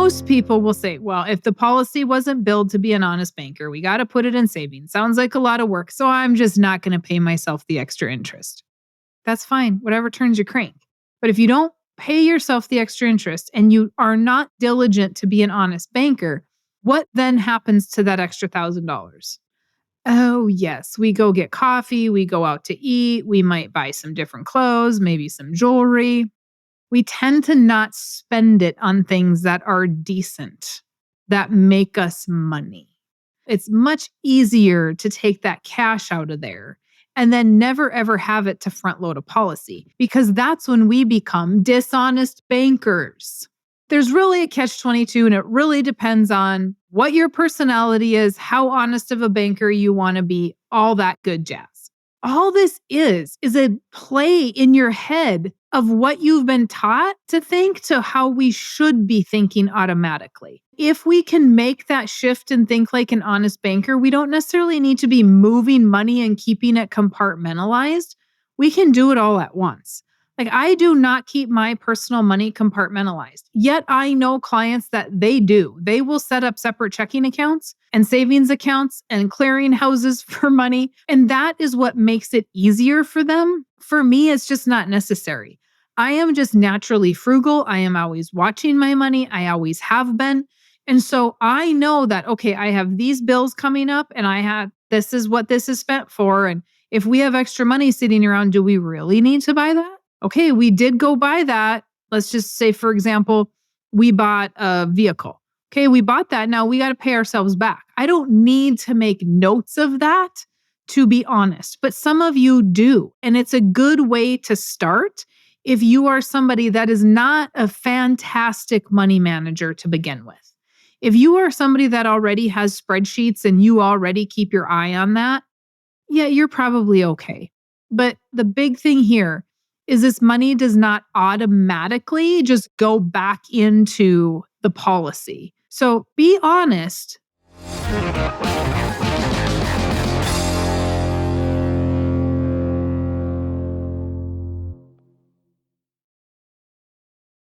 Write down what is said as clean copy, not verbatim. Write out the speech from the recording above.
Most people will say, well, if the policy wasn't billed to be an honest banker, we got to put it in savings. Sounds like a lot of work, so I'm just not going to pay myself the extra interest. That's fine, whatever turns you crank. But if you don't pay yourself the extra interest and you are not diligent to be an honest banker, what then happens to that extra $1,000? Oh, yes, we go get coffee, we go out to eat, we might buy some different clothes, maybe some jewelry. We tend to not spend it on things that are decent, that make us money. It's much easier to take that cash out of there and then never ever have it to front load a policy, because that's when we become dishonest bankers. There's really a catch-22, and it really depends on what your personality is, how honest of a banker you want to be, all that good jazz. All this is a play in your head of what you've been taught to think to how we should be thinking automatically. If we can make that shift and think like an honest banker, we don't necessarily need to be moving money and keeping it compartmentalized. We can do it all at once. Like, I do not keep my personal money compartmentalized. Yet I know clients that they do. They will set up separate checking accounts and savings accounts and clearing houses for money. And that is what makes it easier for them. For me, it's just not necessary. I am just naturally frugal. I am always watching my money. I always have been. And so I know that, okay, I have these bills coming up and this is what this is spent for. And if we have extra money sitting around, do we really need to buy that? Okay, we did go buy that. Let's just say, for example, we bought a vehicle. Okay, we bought that. Now we got to pay ourselves back. I don't need to make notes of that, to be honest, but some of you do. And it's a good way to start if you are somebody that is not a fantastic money manager to begin with. If you are somebody that already has spreadsheets and you already keep your eye on that, yeah, you're probably okay. But the big thing here is this money does not automatically just go back into the policy. So be honest.